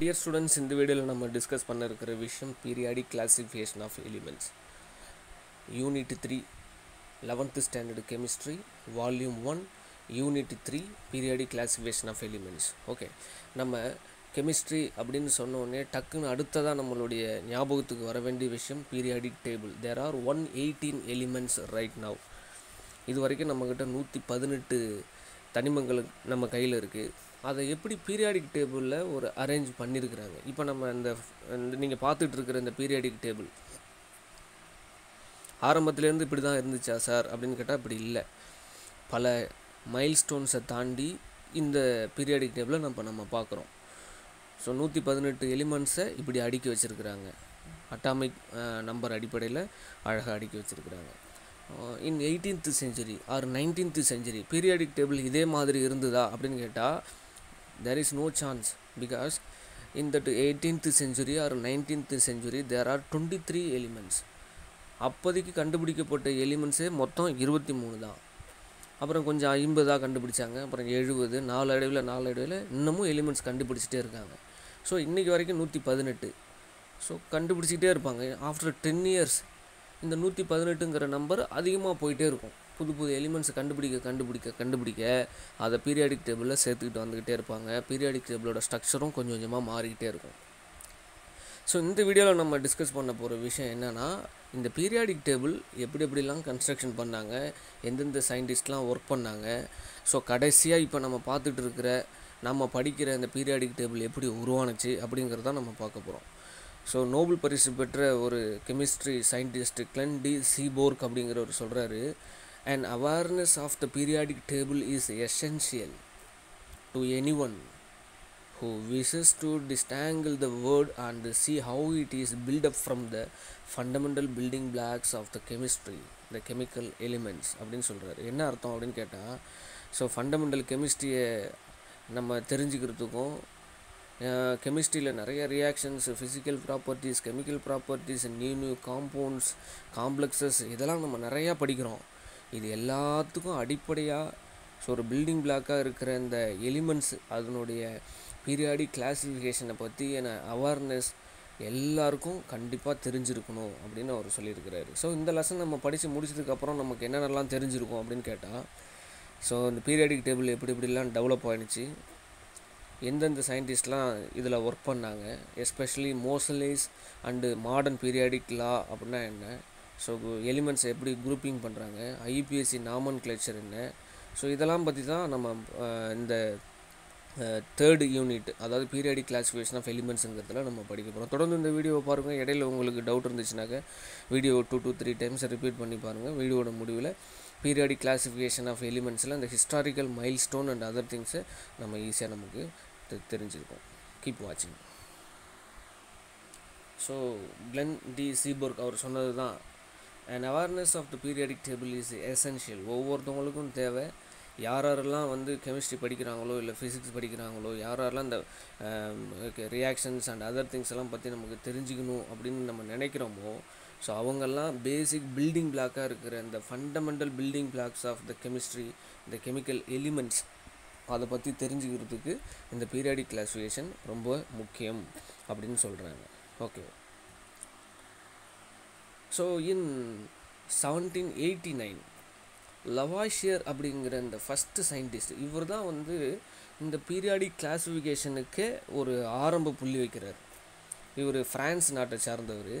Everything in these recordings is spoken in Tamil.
Dear students, in the video நம்ம டிஸ்கஸ் பண்ண இருக்கிற விஷயம் periodic classification of elements. Unit 3, 11th standard chemistry, volume 1, unit 3, periodic classification of elements. Okay, நம்ம கெமிஸ்ட்ரி அப்படின்னு சொன்னோடனே டக்குன்னு அடுத்ததாக நம்மளுடைய ஞாபகத்துக்கு வர வேண்டிய விஷயம் periodic table. There are 118 elements right now. இது வரைக்கும் நம்மக்கிட்ட 118 தனிமங்கள் நம்ம கையில் இருக்குது. அதை எப்படி பீரியாடிக் டேபிளில் ஒரு அரேஞ்ச் பண்ணியிருக்கிறாங்க. இப்போ நம்ம இந்த நீங்கள் பார்த்துட்டு இருக்கிற இந்த பீரியாடிக் டேபிள் ஆரம்பத்துலேருந்து இப்படி தான் இருந்துச்சா சார் அப்படின்னு கேட்டால் இப்படி இல்லை. பல மைல்ஸ்டோன்ஸை தாண்டி இந்த பீரியாடிக் டேபிளை நம்ம பார்க்குறோம். ஸோ 118 எலிமெண்ட்ஸை இப்படி அடுக்கி வச்சுருக்கிறாங்க. அட்டாமிக் நம்பர் அடிப்படையில் அழகாக அடுக்கி வச்சுருக்கிறாங்க. In 18th century or 19th century periodic table இதே மாதிரி இருந்ததா அப்படின்னு கேட்டால் there is no chance, because in that 18th century or 19th century there are 23 elements. அப்போதைக்கு கண்டுபிடிக்கப்பட்ட எலிமெண்ட்ஸே மொத்தம் 23 தான். அப்புறம் கொஞ்சம் 50 கண்டுபிடிச்சாங்க, அப்புறம் 70, நாலு இடைவில் இன்னமும் எலிமெண்ட்ஸ் கண்டுபிடிச்சிட்டே இருக்காங்க. ஸோ இன்றைக்கி வரைக்கும் 118. ஸோ கண்டுபிடிச்சிக்கிட்டே இருப்பாங்க. ஆஃப்டர் 10 years இந்த 118ங்கிற நம்பர் அதிகமாக போயிட்டே இருக்கும். புது புது எலிமெண்ட்ஸை கண்டுபிடிக்க அதை பீரியாடிக் டேபிளில் சேர்த்துக்கிட்டு வந்துக்கிட்டே இருப்பாங்க. பீரியாடிக் டேபிளோட ஸ்ட்ரக்சரும் கொஞ்சம் கொஞ்சமாக மாறிக்கிட்டே இருக்கும். ஸோ இந்த வீடியோவில் நம்ம டிஸ்கஸ் பண்ண போகிற விஷயம் என்னென்னா, இந்த பீரியாடிக் டேபிள் எப்படிலாம் கன்ஸ்ட்ரக்ஷன் பண்ணாங்க, எந்தெந்த சயின்டிஸ்ட்லாம் ஒர்க் பண்ணாங்க, ஸோ கடைசியாக இப்போ நம்ம பார்த்துட்டு இருக்கிற நம்ம படிக்கிற இந்த பீரியாடிக் டேபிள் எப்படி உருவானுச்சு அப்படிங்கிறத நம்ம பார்க்க போகிறோம். ஸோ நோபல் பரிசு பெற்ற ஒரு chemistry scientist Glenn T Seaborg அப்படிங்கிறவர் சொல்கிறாரு, an awareness of the periodic table is essential to anyone who wishes to disentangle the word and see how it is built up from the fundamental building blocks of the chemistry, the chemical elements அப்படின்னு சொல்கிறாரு. என்ன அர்த்தம் அப்படின்னு கேட்டால், ஸோ ஃபண்டமெண்டல் கெமிஸ்ட்ரியை நம்ம தெரிஞ்சுக்கிறதுக்கும், கெமிஸ்ட்ரியில் நிறைய reactions, physical properties, chemical properties, new compounds, complexes, இதெல்லாம் நம்ம நிறையா படிக்கிறோம். இது எல்லாத்துக்கும் அடிப்படையாக ஸோ ஒரு பில்டிங் பிளாக்காக இருக்கிற இந்த எலிமெண்ட்ஸ், அதனுடைய பீரியாடிக் கிளாஸிஃபிகேஷனை பற்றின அவேர்னஸ் எல்லாருக்கும் கண்டிப்பாக தெரிஞ்சிருக்கணும் அப்படின்னு அவர் சொல்லியிருக்கிறாரு. ஸோ இந்த லெசன் நம்ம படித்து முடிச்சதுக்கப்புறம் நமக்கு என்னென்னலாம் தெரிஞ்சிருக்கும் அப்படின்னு கேட்டால், ஸோ இந்த பீரியாடிக் டேபிள் எப்படிலாம் டெவலப் ஆகிடுச்சு, எந்தெந்த சயின்டிஸ்ட்லாம் இதில் ஒர்க் பண்ணாங்க, எஸ்பெஷலி மோசலேஸ் அண்டு மாடர்ன் பீரியாடிக் லா அப்படின்னா என்ன, ஸோ எலிமெண்ட்ஸ் எப்படி குரூப்பிங் பண்ணுறாங்க, ஐபிஎஸ்சி நாமன்க்ளேச்சர் என்ன, ஸோ இதெல்லாம் பற்றி தான் நம்ம இந்த தேர்டு யூனிட், அதாவது பீரியாடிக் கிளாஸிஃபிகேஷன் ஆஃப் எலிமெண்ட்ஸுங்கிறதுல நம்ம படிக்க போகிறோம். தொடர்ந்து இந்த வீடியோவை பாருங்கள். இடையில உங்களுக்கு டவுட் இருந்துச்சுனாக்க வீடியோ 2 to 3 times ரிப்பீட் பண்ணி பாருங்கள். வீடியோட முடிவில் பீரியாடிக் கிளாஸிஃபிகேஷன் ஆஃப் எலிமெண்ட்ஸில் அந்த ஹிஸ்டாரிக்கல் மைல்ஸ்டோன் அண்ட் அதர் திங்ஸை நம்ம ஈஸியாக நமக்கு தெரிஞ்சிருக்கோம். கீப் வாட்சிங். ஸோ கிளென் டி சீபோர்க் அவர் சொன்னது தான், an awareness of the periodic table is essential. ஒவ்வொருத்தவங்களுக்கும் தேவை. யாரெல்லாம் வந்து கெமிஸ்ட்ரி படிக்கிறாங்களோ இல்லை ஃபிசிக்ஸ் படிக்கிறாங்களோ, யாரெல்லாம் இந்த ரியாக்ஷன்ஸ் அண்ட் அதர் திங்ஸ் எல்லாம் பற்றி நமக்கு தெரிஞ்சுக்கணும் அப்படின்னு நம்ம நினைக்கிறோமோ, ஸோ அவங்கெல்லாம் பேசிக் பில்டிங் பிளாக்காக இருக்கிற இந்த fundamental building blocks of the chemistry, இந்த கெமிக்கல் எலிமெண்ட்ஸ், அதை பற்றி தெரிஞ்சுக்கிறதுக்கு இந்த பீரியாடிக் கிளாஸிஃபிகேஷன் ரொம்ப முக்கியம் அப்படின்னு சொல்கிறாங்க. ஓகே. ஸோ இன் 1789 லவாஷியர் அப்படிங்கிற இந்த ஃபஸ்ட்டு சயின்டிஸ்ட், இவர் தான் வந்து இந்த பீரியாடிக் கிளாஸிஃபிகேஷனுக்கே ஒரு ஆரம்ப புள்ளி வைக்கிறார். இவர் ஃப்ரான்ஸ் நாட்டை சார்ந்தவர்.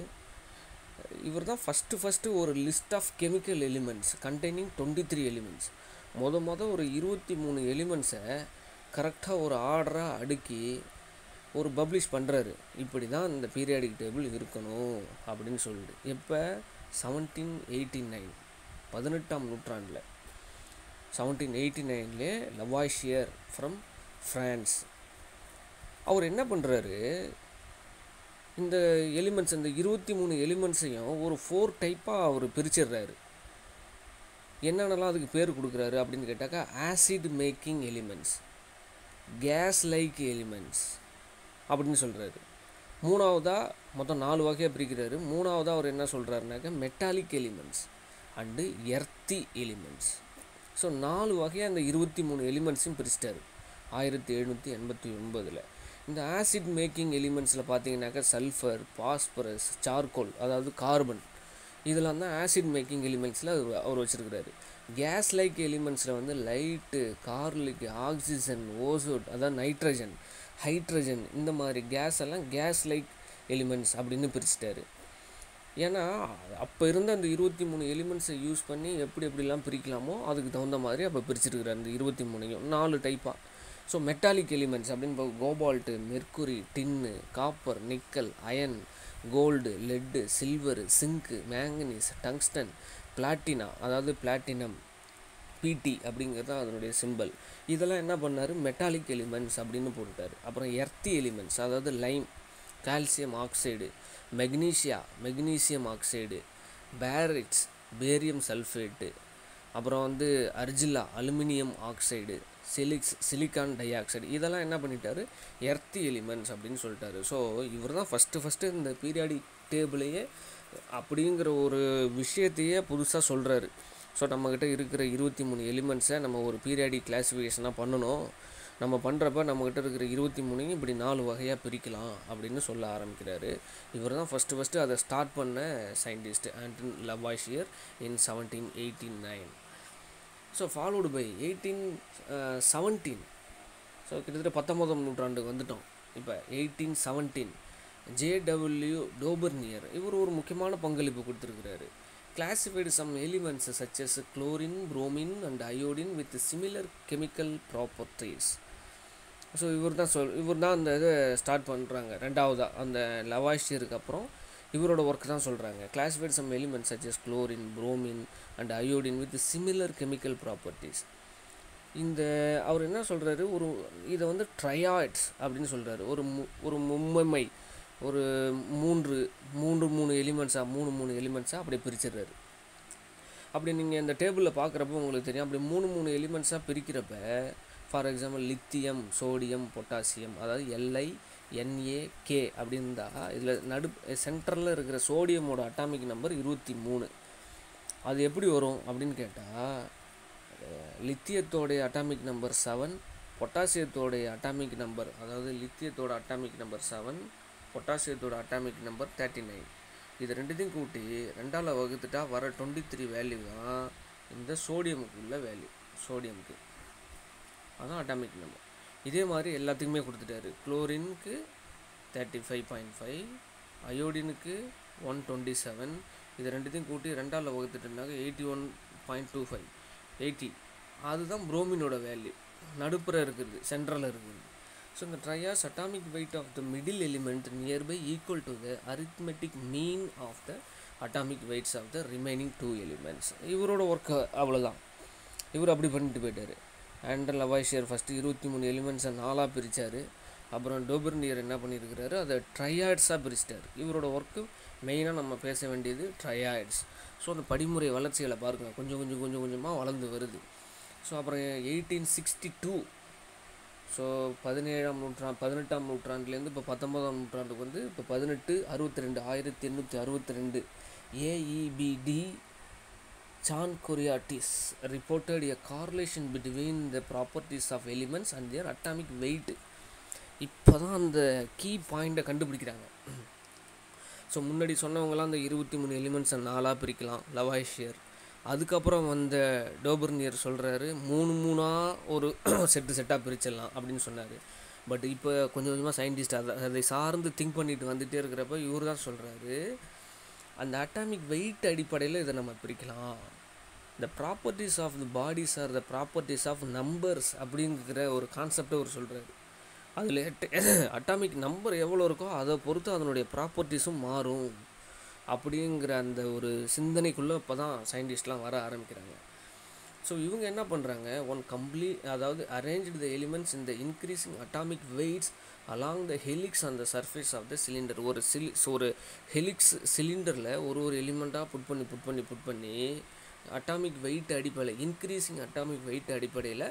இவர் தான் ஃபஸ்ட்டு ஒரு list of chemical elements containing 23 elements, ஒரு 23 எலிமெண்ட்ஸை கரெக்டாக ஒரு ஆர்டராக அடுக்கி ஒரு பப்ளிஷ் பண்ணுறாரு. இப்படி தான் இந்த பீரியாடிக் டேபிள் இருக்கணும் அப்படின்னு சொல்லிட்டு. எப்போ 1789, 18ஆம் நூற்றாண்டில் 1789 லவாஷியர் ஃப்ரம் ஃப்ரான்ஸ் அவர் என்ன பண்ணுறாரு, இந்த எலிமெண்ட்ஸ், இந்த 23 எலிமெண்ட்ஸையும் ஒரு 4 டைப்பாக அவர் பிரிச்சிடுறாரு. என்னென்னலாம் அதுக்கு பேர் கொடுக்குறாரு அப்படின்னு கேட்டாக்கா, acid making elements, gas like elements அப்படின்னு சொல்கிறாரு. மூணாவதாக மொத்தம் 4 வகையாக பிரிக்கிறாரு. மூணாவதாக அவர் என்ன சொல்கிறாருனாக்கா, metallic elements and earthy elements. So 4 வகையாக அந்த 23 எலிமெண்ட்ஸையும் பிரிச்சிட்டாரு 1789. இந்த ஆசிட் மேக்கிங் எலிமெண்ட்ஸில் பார்த்தீங்கன்னாக்கா சல்ஃபர், பாஸ்பரஸ், சார்கோல் அதாவது கார்பன் இதெல்லாம் தான் ஆசிட் மேக்கிங் எலிமெண்ட்ஸில் அவர் வச்சுருக்கிறாரு. கேஸ் லைக் எலிமெண்ட்ஸில் வந்து லைட்டு, கார்லிக், ஆக்சிஜன், ஓசோன் அதாவது நைட்ரஜன், ஹைட்ரஜன் இந்த மாதிரி கேஸ் எல்லாம் கேஸ் லைக் எலிமெண்ட்ஸ் அப்படின்னு பிரிச்சுட்டாரு. ஏன்னா அப்போ இருந்த அந்த 23 எலிமெண்ட்ஸை யூஸ் பண்ணி எப்படிலாம் பிரிக்கலாமோ அதுக்கு தகுந்த மாதிரி அப்போ பிரிச்சுருக்குறாரு. அந்த 23ஐயும் 4 டைப்பாக. ஸோ மெட்டாலிக் எலிமெண்ட்ஸ் அப்படின்னு cobalt, mercury, tin, copper, nickel, iron, gold, lead, silver, zinc, manganese, tungsten, platina அதாவது பிளாட்டினம், பிடி அப்படிங்கிறது தான் அதனுடைய சிம்பல். இதெல்லாம் என்ன பண்ணார், மெட்டாலிக் எலிமெண்ட்ஸ் அப்படின்னு போட்டுட்டார். அப்புறம் எர்த்தி எலிமெண்ட்ஸ் அதாவது lime, calcium oxide, magnesium oxide, barytes, barium sulphate, அப்புறம் வந்து அர்ஜிலா, aluminium oxide, silicon dioxide இதெல்லாம் என்ன பண்ணிட்டாரு, எர்த்தி எலிமெண்ட்ஸ் அப்படின்னு சொல்லிட்டாரு. ஸோ இவர் தான் ஃபஸ்ட்டு இந்த பீரியாடிக் டேபிளையே அப்படிங்கிற ஒரு விஷயத்தையே புதுசாக சொல்கிறாரு. ஸோ நம்மக்கிட்ட இருக்கிற 23 எலிமெண்ட்ஸை நம்ம ஒரு பீரியாடிக் கிளாஸிஃபிகேஷனாக பண்ணணும். நம்ம பண்ணுறப்ப நம்மக்கிட்ட இருக்கிற 23 இப்படி 4 வகையாக பிரிக்கலாம் அப்படின்னு சொல்ல ஆரம்பிக்கிறாரு. இவர் தான் ஃபஸ்ட்டு அதை ஸ்டார்ட் பண்ண scientist Antoine Lavoisier in 1789. So followed by 1817. So கிட்டத்தட்ட 19ஆம் நூற்றாண்டுக்கு வந்துட்டோம். இப்போ 1817 ஜேடபிள்யூ டோபர்னியர் இவர் ஒரு முக்கியமான பங்களிப்பு கொடுத்துருக்கிறாரு. Classified some elements such as chlorine, bromine and iodine with similar chemical properties. So இவர் தான் அந்த இதை ஸ்டார்ட் பண்ணுறாங்க. ரெண்டாவதாக அந்த லவாய்ஷியருக்கு அப்புறம் இவரோட ஒர்க் தான் சொல்கிறாங்க. Classified some elements such as chlorine, bromine and iodine with similar chemical properties. இந்த அவர் என்ன சொல்கிறாரு, இதை வந்து ட்ரையாய்ட்ஸ் அப்படின்னு சொல்கிறாரு. ஒரு மும்மை ஒரு மூணு எலிமெண்ட்ஸாக அப்படியே பிரிச்சிடுறாரு. அப்படி நீங்கள் இந்த டேபிளில் பார்க்குறப்ப உங்களுக்கு தெரியும். அப்படி மூணு எலிமெண்ட்ஸாக பிரிக்கிறப்ப for example lithium, sodium, potassium அதாவது LiNaK அப்படின்னு இருந்தால் இதில் சென்டரில் இருக்கிற சோடியமோட அட்டாமிக் நம்பர் 23. அது எப்படி வரும் அப்படின்னு கேட்டால் லித்தியத்தோடைய அட்டாமிக் நம்பர் 7, பொட்டாசியத்தோடைய அட்டாமிக் நம்பர் அதாவது லித்தியத்தோட அட்டாமிக் நம்பர் 7, பொட்டாசியத்தோட அட்டாமிக் நம்பர் 39. இது ரெண்டுத்தையும் கூட்டி 2ஆல் வகுத்துட்டா வர 23 வேல்யூ தான் இந்த சோடியமுக்கு உள்ள வேல்யூ. சோடியமுக்கு அதான் அட்டாமிக் நம்பர். இதே மாதிரி எல்லாத்துக்குமே கொடுத்துட்டாரு. குளோரினுக்கு 35.5, அயோடினுக்கு 127. இது ரெண்டுத்தையும் கூட்டி 2ஆல் வகுத்துட்டுனாக்க 81.25, 80. அதுதான் புரோமினோட வேல்யூ, நடுப்புற இருக்கிறது, சென்ட்ரலில் இருக்குது. ஸோ இந்த triads atomic weight of the middle element nearby equal to the arithmetic mean of the atomic weights of the remaining 2 elements. இவரோட ஒர்க்கு அவ்வளோதான். இவர் அப்படி பண்ணிட்டு போயிட்டார். ஆண்டன் லவாய்ஷியர் ஃபஸ்ட்டு 23 எலிமெண்ட்ஸை 4ஆக பிரித்தார். அப்புறம் டோபர்னியர் என்ன பண்ணியிருக்கிறாரு, அதை ட்ரையாய்ட்ஸாக பிரிச்சிட்டார். இவரோட ஒர்க்கு மெயினாக நம்ம பேச வேண்டியது ட்ரையாய்ட்ஸ். ஸோ அந்த படிமுறை வளர்ச்சிகளை பாருங்கள், கொஞ்சமாக வளர்ந்து வருது. ஸோ அப்புறம் 1862, ஸோ 18ஆம் நூற்றாண்டுலேருந்து இப்போ 19ஆம் நூற்றாண்டுக்கு வந்து இப்போ 1862 AEBD சான்கோரியாட்டிஸ் reported a correlation between the properties of elements and their atomic weight. இப்போ தான் அந்த கீ பாயிண்ட்டை கண்டுபிடிக்கிறாங்க. ஸோ முன்னாடி சொன்னவங்களாம் அந்த 23 எலிமெண்ட்ஸை 4ஆக பிரிக்கலாம் லவாய்ஷியர். அதுக்கப்புறம் வந்த டோபர்னியர் சொல்கிறாரு 3 ஒரு செட்டாக பிரிச்சிடலாம் அப்படின்னு சொன்னார். பட் இப்போ கொஞ்சமாக சயின்டிஸ்ட் அதை சார்ந்து திங்க் பண்ணிட்டு வந்துகிட்டே இருக்கிறப்ப இவர் தான் சொல்கிறாரு, அந்த அட்டாமிக் வெயிட் அடிப்படையில் இதை நம்ம பிரிக்கலாம். The properties of the bodies are the properties of numbers அப்படிங்கிற ஒரு கான்செப்டை அவர் சொல்கிறாரு. அதில் அட்டாமிக் நம்பர் எவ்வளோ இருக்கோ அதை பொறுத்து அதனுடைய ப்ராப்பர்ட்டிஸும் மாறும் அப்படிங்கிற அந்த ஒரு சிந்தனைக்குள்ளே இப்போ தான் சயின்டிஸ்ட்லாம் வர ஆரம்பிக்கிறாங்க. ஸோ இவங்க என்ன பண்ணுறாங்க, அதாவது arranged the elements in the increasing atomic weights along the helix on the surface of the cylinder. ஒரு ஹெலிக்ஸ் சிலிண்டரில் ஒரு எலிமெண்ட்டாக புட் பண்ணி அட்டாமிக் வெயிட் அடிப்படையில் இன்க்ரீஸிங் அட்டாமிக் வெயிட் அடிப்படையில்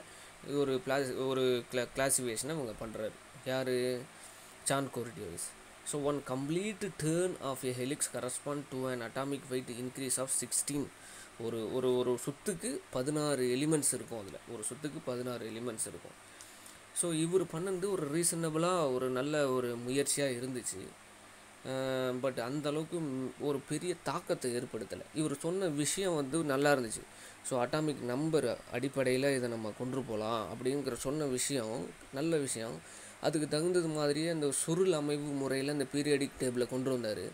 ஒரு கிளாசிஃபிகேஷனை அவங்க பண்ணுறாரு. யார், Chancourtois. So one complete turn of a helix correspond to an atomic weight increase of 16. ஒரு சுத்துக்கு 16 எலிமெண்ட்ஸ் இருக்கும். அதில் ஒரு சுத்துக்கு 16 எலிமெண்ட்ஸ் இருக்கும். ஸோ இவர் பண்ணது ஒரு ரீசனபிளாக ஒரு நல்ல ஒரு முயற்சியாக இருந்துச்சு. பட் அந்தளவுக்கு ஒரு பெரிய தாக்கத்தை ஏற்படுத்தலை. இவர் சொன்ன விஷயம் வந்து நல்லா இருந்துச்சு. ஸோ அட்டாமிக் நம்பர் அடிப்படையில் இதை நம்ம கொண்டு போகலாம் அப்படிங்கிற சொன்ன விஷயம் நல்ல விஷயம். அதுக்கு தகுந்தது மாதிரியே அந்த சுருள் அமைவு முறையில் அந்த பீரியாடிக் டேபிளை கொண்டு வந்தார்.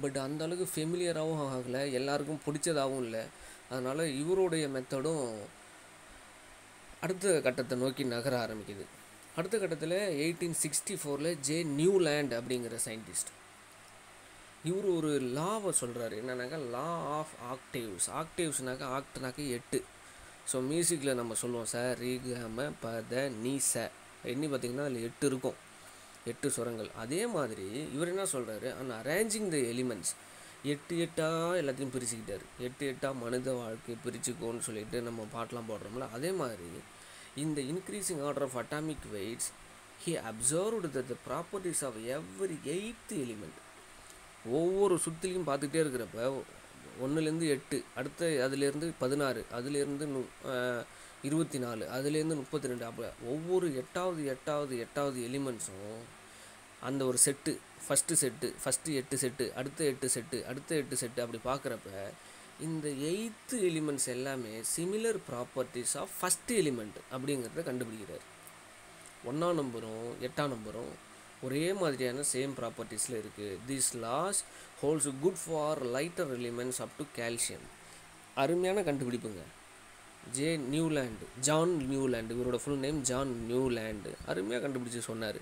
பட் அந்தளவுக்கு ஃபெமிலியராகவும் ஆகலை, எல்லாருக்கும் பிடிச்சதாகவும் இல்லை. அதனால் இவருடைய மெத்தடும் அடுத்த கட்டத்தை நோக்கி நகர ஆரம்பிக்குது. அடுத்த கட்டத்தில் 1864 ஜே நியூலேண்ட் அப்படிங்கிற சயின்டிஸ்ட், இவர் ஒரு லாவை சொல்கிறாரு. என்னன்னாக்கா லா ஆஃப் ஆக்டேவ்ஸ். ஆக்டேவ்ஸ்னாக்கா ஆக்ட்னாக்கா 8. ஸோ மியூசிக்கில் நம்ம சொல்லுவோம் சார் ரீ கம பத நீ ச எண்ணி பார்த்திங்கன்னா அதில் 8 இருக்கும், 8 சுரங்கள். அதே மாதிரி இவர் என்ன சொல்கிறாரு, அண்ட் அரேஞ்சிங் த எலிமெண்ட்ஸ் 8 8ஆக எல்லாத்தையும் பிரிச்சுக்கிட்டார். 8 8ஆக மனித வாழ்க்கை பிரிச்சுக்கோன்னு சொல்லிட்டு நம்ம பாட்டெலாம் போடுறோம்ல, அதே மாதிரி இந்த increasing order of atomic weights he observed the properties of every 8th element. ஒவ்வொரு சுற்றிலையும் பார்த்துக்கிட்டே இருக்கிறப்ப 1லேருந்து 8, அடுத்த அதுலேருந்து 16, அதுலேருந்து 24, அதுலேருந்து 32, அப்போ ஒவ்வொரு 8வது எலிமெண்ட்ஸும் அந்த ஒரு செட்டு, ஃபஸ்ட்டு 8 செட்டு, அடுத்த 8 செட்டு, அடுத்த 8 செட்டு, அப்படி பார்க்குறப்ப இந்த 8th எலிமெண்ட்ஸ் எல்லாமே similar properties of first element அப்படிங்கிறத கண்டுபிடிக்கிறார். 1ஆம் நம்பரும் 8ஆம் நம்பரும் ஒரே மாதிரியான சேம் ப்ராப்பர்ட்டிஸில் இருக்குது. This law holds good for lighter elements up to calcium. அருமையான கண்டுபிடிப்புங்க. ஜான் நியூலேண்ட், இவரோட ஃபுல் நேம் ஜான் நியூலேண்ட். அருமையாக கண்டுபிடிச்சி சொன்னார்.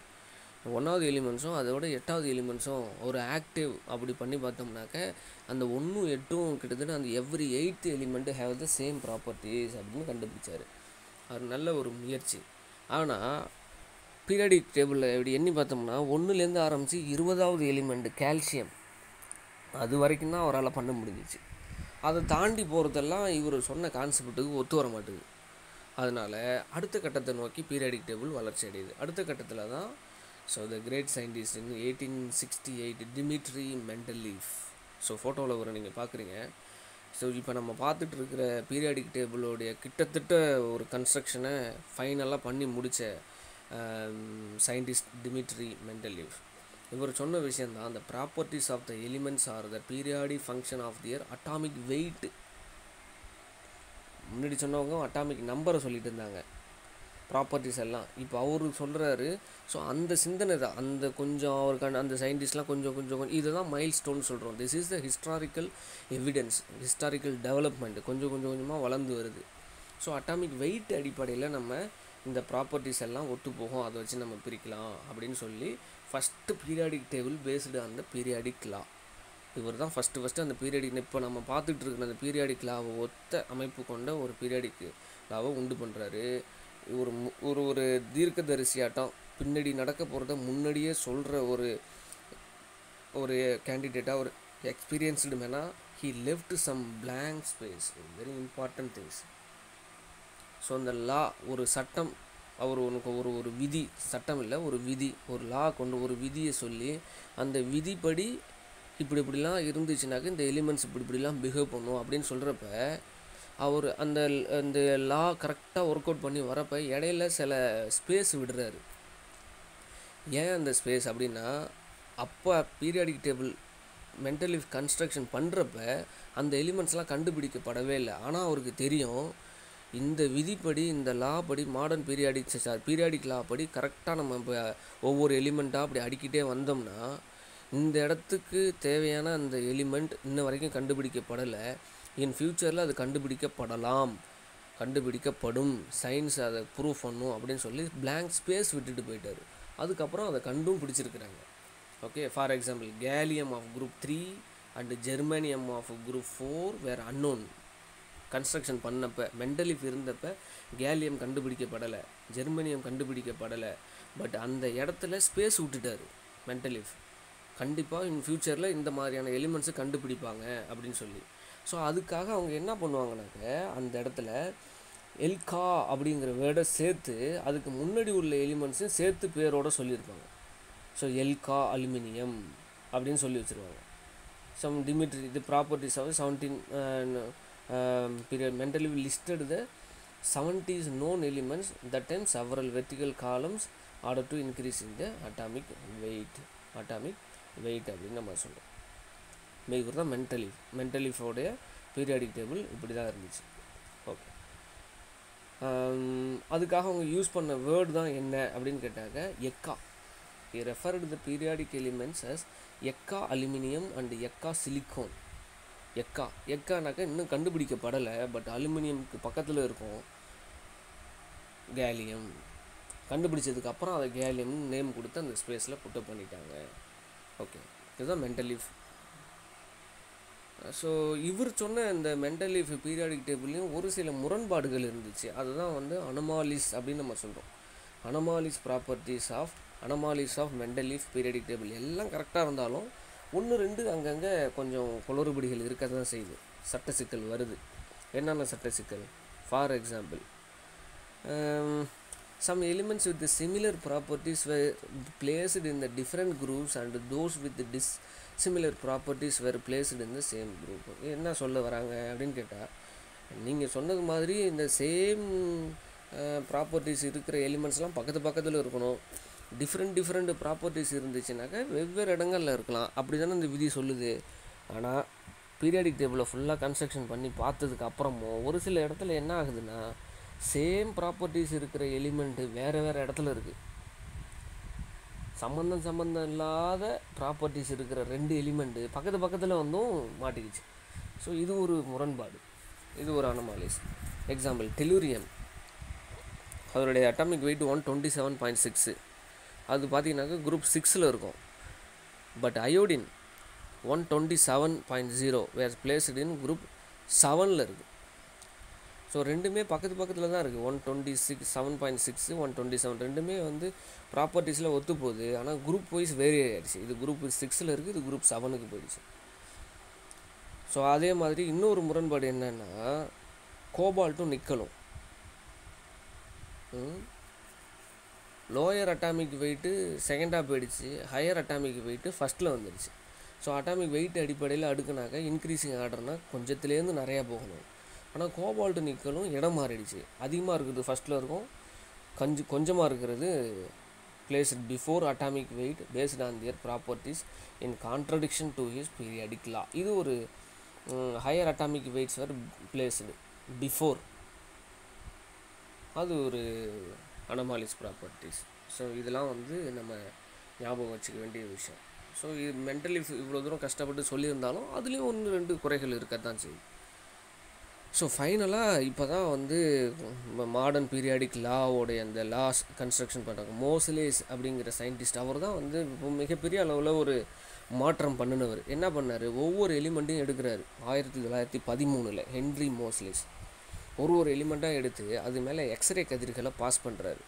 1வது எலிமெண்ட்ஸும் அதோட 8வது எலிமெண்ட்ஸும் ஒரு ஆக்டிவ் அப்படி பண்ணி பார்த்தோம்னாக்க அந்த 1 8 கிட்டத்தட்ட அந்த every 8th element have the same properties அப்படின்னு கண்டுபிடிச்சார். அது நல்ல ஒரு முயற்சி. ஆனால் பீரியாடிக் டேபிளில் எப்படி எண்ணி பார்த்தோம்னா 1லேருந்து ஆரம்பித்து 20வது எலிமெண்ட் கால்சியம், அது வரைக்கும் தான் அவரால் பண்ண முடிஞ்சிச்சு. அதை தாண்டி போகிறதெல்லாம் இவர் சொன்ன கான்செப்ட்டுக்கு ஒத்து வர மாட்டேங்குது. அதனால் அடுத்த கட்டத்தை நோக்கி பீரியாடிக் டேபிள் வளர்ச்சி அடையுது. அடுத்த கட்டத்தில் தான் so the great scientist in 1868 Dmitri Mendeleev. So ஃபோட்டோவில் வர நீங்கள் பார்க்குறீங்க. ஸோ இப்போ நம்ம பார்த்துட்டு இருக்கிற பீரியாடிக் டேபிளோடைய கிட்டத்தட்ட ஒரு கன்ஸ்ட்ரக்ஷனை ஃபைனலாக பண்ணி முடித்த சயின்டிஸ்ட் டிமிட்ரி மெண்டலீஃப். இவர் சொன்ன விஷயந்தான் அந்த properties of the elements are the periodic function of their atomic weight. முன்னாடி சொன்னவங்க அட்டாமிக் நம்பரை சொல்லிட்டு இருந்தாங்க, ப்ராப்பர்ட்டிஸ் எல்லாம். இப்போ அவரு சொல்கிறாரு. ஸோ அந்த சிந்தனை தான் அந்த கொஞ்சம் அவருக்கு அந்த சயின்டிஸ்ட்லாம் கொஞ்சம் இதை தான் மைல் ஸ்டோன் சொல்கிறோம். This is the historical evidence, historical development கொஞ்சமாக வளர்ந்து வருது. ஸோ அட்டாமிக் வெயிட் அடிப்படையில் நம்ம இந்த ப்ராப்பர்ட்டிஸ் எல்லாம் ஒத்து போகும், அதை வச்சு நம்ம பிரிக்கலாம் அப்படின்னு சொல்லி ஃபஸ்ட்டு பீரியாடிக் டேபிள் பேஸ்டு அந்த பீரியாடிக் லா. இவர் தான் ஃபஸ்ட்டு அந்த பீரியாடிக், இப்போ நம்ம பார்த்துட்டு இருக்கிற அந்த பீரியாடிக் லாவை ஒத்த அமைப்பு கொண்ட ஒரு பீரியாடிக் லாவை உண்டு பண்ணுறாரு. ஒரு தீர்க்கதரிசியாட்டம் பின்னாடி நடக்க போகிறத முன்னாடியே சொல்கிற ஒரு கேண்டிடேட்டாக, ஒரு எக்ஸ்பீரியன்ஸ்டு மேனாக he left some blank space, very important things. So அந்த லா ஒரு சட்டம், அவர் உனக்கு ஒரு விதி, சட்டம் இல்லை ஒரு விதி, ஒரு லா கொண்டு ஒரு விதியை சொல்லி அந்த விதிப்படி இப்படிலாம் இருந்துச்சுனாக்க இந்த எலிமெண்ட்ஸ் இப்படிலாம் பிஹேவ் பண்ணும் அப்படின்னு சொல்கிறப்ப அவர் அந்த லா கரெக்டாக ஒர்க் அவுட் பண்ணி வரப்போ இடையில சில ஸ்பேஸ் விடுறாரு. ஏன் அந்த ஸ்பேஸ் அப்படின்னா, அப்போ பீரியாடிக் டேபிள் மெண்டலீஃப் கன்ஸ்ட்ரக்ஷன் பண்ணுறப்ப அந்த எலிமெண்ட்ஸ்லாம் கண்டுபிடிக்கப்படவே இல்லை. ஆனால் அவருக்கு தெரியும் இந்த விதிப்படி, இந்த லா படி, மாடர்ன் பீரியாடிக் லா படி கரெக்டாக நம்ம இப்போ ஒவ்வொரு எலிமெண்ட்டாக அப்படி அடிக்கிட்டே வந்தோம்னா இந்த இடத்துக்கு தேவையான அந்த எலிமெண்ட் இன்ன வரைக்கும் கண்டுபிடிக்கப்படலை, இன் ஃப்யூச்சரில் அது கண்டுபிடிக்கப்படும், சயின்ஸ் அதை ப்ரூவ் பண்ணும் அப்படின்னு சொல்லி பிளாங்க் ஸ்பேஸ் விட்டுட்டு போயிட்டார். அதுக்கப்புறம் அதை கண்டும் பிடிச்சிருக்கிறாங்க. Okay, for example gallium of group 3 and germanium of group 4 வேறு அன்னோன். கன்ஸ்ட்ரக்ஷன் பண்ணப்போ மெண்டலீஃப் இருந்தப்போ கேலியம் கண்டுபிடிக்கப்படலை, ஜெர்மானியம் கண்டுபிடிக்கப்படலை. பட் அந்த இடத்துல ஸ்பேஸ் விட்டுட்டார் மெண்டலீஃப். கண்டிப்பாக இன் ஃப்யூச்சரில் இந்த மாதிரியான எலிமெண்ட்ஸை கண்டுபிடிப்பாங்க அப்படின்னு சொல்லி. ஸோ அதுக்காக அவங்க என்ன பண்ணுவாங்கனாக்க அந்த இடத்துல எல்கா அப்படிங்கிற வேர்டை சேர்த்து அதுக்கு முன்னாடி உள்ள எலிமெண்ட்ஸையும் சேர்த்து பேரோடு சொல்லியிருப்பாங்க. ஸோ எல்கா அலுமினியம் அப்படின்னு சொல்லி வச்சுருவாங்க. Some Dmitri the properties of 17 period mentally listed the 70 known elements, that time several vertical columns order to increase in the atomic weight அப்படின்னு நம்ம சொல்கிறோம். இவர் தான் மென்டலீஃபோடைய பீரியாடிக் டேபிள் இப்படி தான் இருந்துச்சு. ஓகே, அதுக்காக அவங்க யூஸ் பண்ண வேர்டு தான் என்ன அப்படின்னு கேட்டாங்க, எக்கா. He referred the periodic elements as எக்கா அலுமினியம் அண்ட் எக்கா சிலிக்கோன். எக்கானாக்கா இன்னும் கண்டுபிடிக்கப்படலை, பட் அலுமினியமுக்கு பக்கத்தில் இருக்கும் கேலியம். கண்டுபிடிச்சதுக்கு அப்புறம் அதை கேலியம் நேம் கொடுத்து அந்த ஸ்பேஸில் புட்டப் பண்ணிட்டாங்க. ஓகே, இதுதான் மென்டலீஃப். ஸோ இவர் சொன்ன இந்த மென்டலீஃப் பீரியாடிக் டேபிள்லேயும் ஒரு சில முரண்பாடுகள் இருந்துச்சு. அதுதான் வந்து அனமாலிஸ் அப்படின்னு நம்ம சொல்கிறோம். அனமாலிஸ் ஆஃப் மென்டலீஃப் பீரியாடிக் டேபிள் எல்லாம் கரெக்டாக இருந்தாலும் 1-2 அங்கங்கே கொஞ்சம் குளறுபடிகள் இருக்க தான் செய்யுது. சட்ட சிக்கல் வருது. என்னென்ன சட்ட சிக்கல்? For example, some elements with the similar properties were placed in the different groups and those with the dissimilar properties were placed in the same group. என்ன சொல்ல வராங்க அப்படின்னு கேட்டால், நீங்கள் சொன்னது மாதிரி இந்த சேம் ப்ராப்பர்ட்டிஸ் இருக்கிற எலிமெண்ட்ஸ்லாம் பக்கத்தில் இருக்கணும். டிஃப்ரெண்ட் ப்ராப்பர்ட்டிஸ் இருந்துச்சுனாக்கா வெவ்வேறு இடங்களில் இருக்கலாம். அப்படி தானே இந்த விதி சொல்லுது. ஆனால் பீரியாடிக் டேபிளை ஃபுல்லாக கன்ஸ்ட்ரக்ஷன் பண்ணி பார்த்ததுக்கு அப்புறமும் ஒரு சில இடத்துல என்ன ஆகுதுன்னா, சேம் ப்ராப்பர்ட்டிஸ் இருக்கிற எலிமெண்ட்டு வேறு இடத்துல இருக்குது. சம்மந்தம் இல்லாத ப்ராப்பர்ட்டிஸ் இருக்கிற 2 எலிமெண்ட்டு பக்கத்தில் வந்தும் மாட்டிக்கிச்சு. ஸோ இது ஒரு முரண்பாடு, இது ஒரு அனமாலிஸ். எக்ஸாம்பிள், டெலூரியம், அதனுடைய அட்டாமிக் வெயிட் 127.6. அது பார்த்தீங்கன்னாக்கா குரூப் 6ல் இருக்கும். But iodine 127.0 were placed in group 7ல் இருக்குது. ஸோ ரெண்டுமே பக்கத்தில் தான் இருக்குது. 127.6 127 ரெண்டுமே வந்து ப்ராப்பர்ட்டிஸில் ஒத்து போகுது. ஆனால் குரூப் வைஸ் வேரி ஆகிடுச்சு. இது குரூப் 6ல் இருக்குது, இது குரூப் 7க்கு போயிடுச்சு. ஸோ அதே மாதிரி இன்னொரு முரண்பாடு என்னென்னா, கோபால்ட்டும் நிக்கலும் லோயர் அட்டாமிக் வெயிட்டு செகண்டாக போயிடுச்சு, ஹையர் அட்டாமிக் வெயிட்டு ஃபஸ்ட்டில் வந்துடுச்சு. ஸோ அட்டாமிக் வெயிட் அடிப்படையில் அடுக்குனாக்கா இன்க்ரீஸிங் ஆர்டர்னால் கொஞ்சத்துலேருந்து நிறையா போகணும். ஆனால் கோபால்ட் நிக்கலும் இடம் மாறிடுச்சு. அதிகமாக இருக்கிறது ஃபஸ்ட்டில் இருக்கும், கொஞ்சமாக இருக்கிறது placed before atomic weight based on their properties in contradiction to his periodic law. இது ஒரு higher atomic weights were placed before, அது ஒரு அனமாலிஸ் ப்ராப்பர்ட்டிஸ். ஸோ இதெல்லாம் வந்து நம்ம ஞாபகம் வச்சுக்க வேண்டிய விஷயம். ஸோ இது மென்டலி இவ்வளோ தூரம் கஷ்டப்பட்டு சொல்லியிருந்தாலும் அதுலேயும் 1-2 குறைகள் இருக்கத்தான் செய்யும். ஸோ ஃபைனலாக இப்போ தான் வந்து மாடர்ன் பீரியாடிக் லாவோடைய அந்த லாஸ் கன்ஸ்ட்ரக்ஷன் பண்ணுறாங்க. மோஸ்லேஸ் அப்படிங்கிற சயின்டிஸ்ட், அவர் தான் வந்து இப்போ மிகப்பெரிய அளவில் ஒரு மாற்றம் பண்ணினவர். என்ன பண்ணார், ஒவ்வொரு எலிமெண்ட்டையும் எடுக்கிறாரு. 1913 ஹென்ரி மோஸ்லேஸ் ஒரு எலிமெண்ட்டாக எடுத்து அது மேலே எக்ஸ்ரே கதிர்களை பாஸ் பண்ணுறாரு.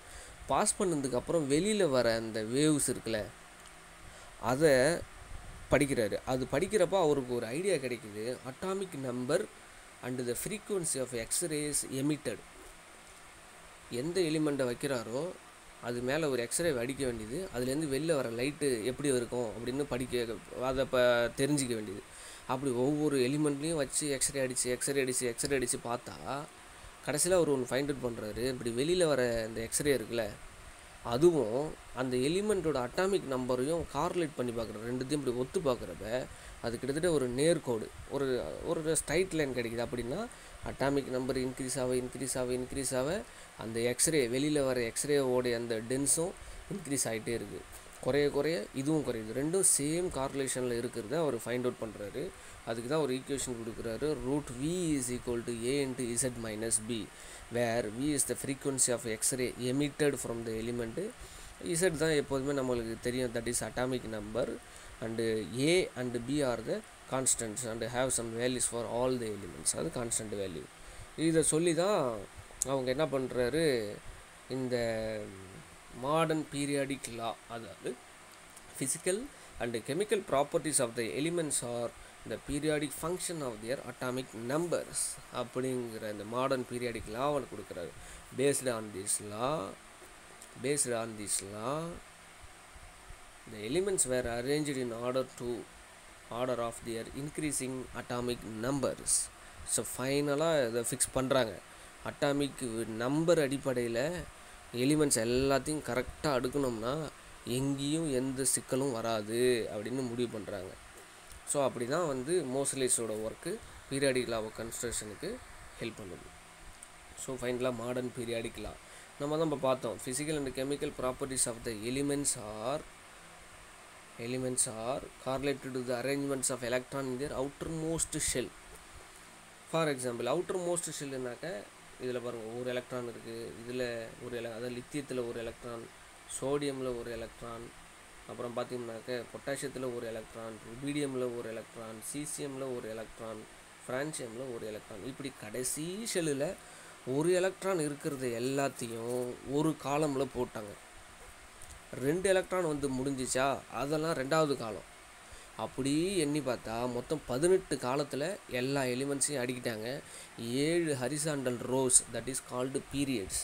பாஸ் பண்ணதுக்கப்புறம் வெளியில் வர அந்த வேவ்ஸ் இருக்குல்ல, அதை படிக்கிறாரு. அது படிக்கிறப்போ அவருக்கு ஒரு ஐடியா கிடைக்கிது. Atomic number and the frequency of X rays emitted. எந்த எலிமெண்ட்டை வைக்கிறாரோ அது மேலே ஒரு எக்ஸ்ரே அடிக்க வேண்டியது, அதுலேருந்து வெளில வர லைட்டு எப்படி இருக்கும் அப்படின்னு அதை தெரிஞ்சிக்க வேண்டியது. அப்படி ஒவ்வொரு எலிமெண்ட்லேயும் வச்சு எக்ஸ்ரே அடித்து பார்த்தா கடைசியில் அவர் ஒன்று ஃபைண்ட் அவுட் பண்ணுறாரு. இப்படி வெளியில் வர இந்த எக்ஸ்ரே இருக்குல்ல, அதுவும் அந்த எலிமெண்ட்டோட அட்டாமிக் நம்பரையும் கார்லேட் பண்ணி பார்க்குறோம். ரெண்டுத்தையும் இப்படி ஒத்து பார்க்குறப்ப அது கிட்டத்தட்ட ஒரு நேர்கோடு, ஒரு ஸ்ட்ரைட் லைன் கிடைக்குது. அப்படின்னா அட்டாமிக் நம்பர் இன்க்ரீஸ் ஆக அந்த எக்ஸ்ரே வெளியில் வர எக்ஸ்ரேவோடைய அந்த டென்ஸும் இன்க்ரீஸ் ஆகிட்டே இருக்குது. குறைய இதுவும் குறையுது. ரெண்டும் சேம் கார்லேஷனில் இருக்கிறத அவர் ஃபைண்ட் அவுட் பண்ணுறாரு. அதுக்கு தான் ஒரு ஈக்குவேஷன் கொடுக்குறாரு. √V = A × Z - B, where V is the frequency of X-ray emitted from the element. Z தான் எப்போதுமே நம்மளுக்கு தெரியும், that is atomic number, and A and B are the constants and have some values for all the elements. அது கான்ஸ்டன்ட் வேல்யூ. இதை சொல்லி தான் அவங்க என்ன பண்ணுறாரு, இந்த மாடர்ன் பீரியாடிக் லா, அதாவது physical and chemical properties of the elements are the periodic function of their atomic numbers அப்படிங்கிற இந்த மாடர்ன் பீரியாடிக் லாவை கொடுக்குறாரு. based on this law the elements were arranged in order of their increasing atomic numbers. So ஃபைனலாக இதை ஃபிக்ஸ் பண்ணுறாங்க. அட்டாமிக் நம்பர் அடிப்படையில் எலிமெண்ட்ஸ் எல்லாத்தையும் கரெக்டாக அடுக்கணும்னா எங்கேயும் எந்த சிக்கலும் வராது அப்படின்னு முடிவு பண்ணுறாங்க. ஸோ அப்படி தான் வந்து மோசலேஸோட ஒர்க்கு பீரியாடிக் லா ஆஃப் கன்ஸ்ட்ரக்ஷனுக்கு ஹெல்ப் பண்ணுது. ஸோ ஃபைனலாக மாடர்ன் பீரியாடிக் லா நம்ம தான் இப்போ பார்த்தோம். Physical and chemical properties of the elements are correlated to the arrangements of electron in their outermost shell. For example outermost ஷெல்லுனாக்க இதில் பாருங்கள் ஒரு எலக்ட்ரான் இருக்குது, இதில் ஒரு அதாவது லித்தியத்தில் ஒரு எலக்ட்ரான், சோடியமில் ஒரு எலக்ட்ரான், அப்புறம் பார்த்திங்கனாக்க பொட்டாசியத்தில் ஒரு எலக்ட்ரான், ருபீடியமில் ஒரு எலக்ட்ரான், சீசியமில் ஒரு எலக்ட்ரான், ஃப்ரான்சியமில் ஒரு எலக்ட்ரான், இப்படி கடைசி ஷெல்லில் ஒரு எலக்ட்ரான் இருக்கிறது எல்லாத்தையும் ஒரு காலமில் போட்டாங்க. 2 எலக்ட்ரான் வந்து முடிஞ்சிச்சா அதெல்லாம் 2வது காலம். அப்படி எண்ணி பார்த்தா மொத்தம் 18 காலத்தில் எல்லா எலிமெண்ட்ஸையும் அடிக்கிட்டாங்க. 7 horizontal rose, that is called periods.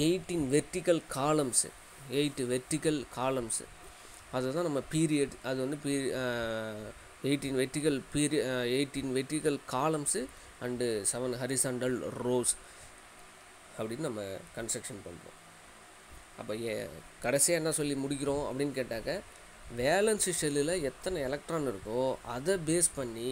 18 vertical columns, 8 vertical columns, அதுதான் நம்ம பீரியட். அது வந்து 18 vertical columns and 7 horizontal rose அப்படின்னு நம்ம கன்ஸ்ட்ரக்ஷன் பண்ணுறோம். அப்போ கடைசியாக என்ன சொல்லி முடிக்கிறோம் அப்படின்னு கேட்டாக்க, வேலன்ஸ் ஷெல்லில் எத்தனை எலக்ட்ரான் இருக்கோ அதை பேஸ் பண்ணி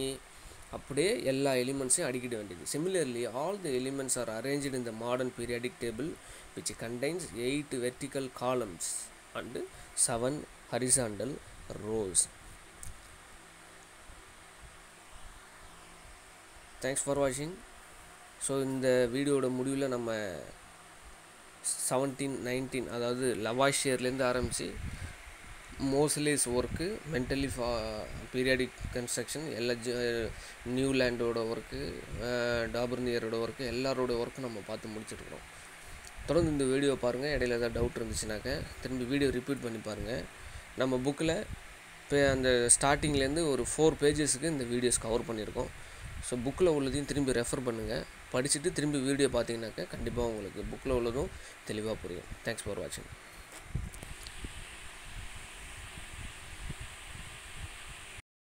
அப்படியே எல்லா எலிமெண்ட்ஸையும் அடிக்கிட வேண்டியது. Similarly all the elements are arranged in the modern periodic table which contains 8 vertical columns and 7 horizontal rows. Thanks for watching. So இந்த வீடியோட முடிவில் நம்ம 1719 அதாவது லவாஷியர்லேருந்து ஆரம்பித்து மோசலேஸ் ஒர்க்கு, மென்டலி பீரியாடிக் கன்ஸ்ட்ரக்ஷன், எல்லா நியூலேண்டோட ஒர்க்கு, டாபர்னியரோட ஒர்க்கு, எல்லாரோட ஒர்க்கும் நம்ம பார்த்து முடிச்சிருக்கிறோம். தொடர்ந்து இந்த வீடியோ பாருங்கள். இடையில ஏதாவது டவுட் இருந்துச்சுனாக்க திரும்பி வீடியோ ரிப்பீட் பண்ணி பாருங்கள். நம்ம புக்கில் இப்போ அந்த ஸ்டார்டிங்லேருந்து ஒரு 4 பேஜஸ்க்கு இந்த வீடியோஸ் கவர் பண்ணியிருக்கோம். ஸோ புக்கில் உள்ளதையும் திரும்பி ரெஃபர் பண்ணுங்கள். படிச்சுட்டு திரும்பி வீடியோ பார்த்தீங்கன்னாக்க கண்டிப்பாக உங்களுக்கு புக்கில் உள்ளதும் தெளிவாக புரியும். தேங்க்ஸ் ஃபார் வாட்சிங்.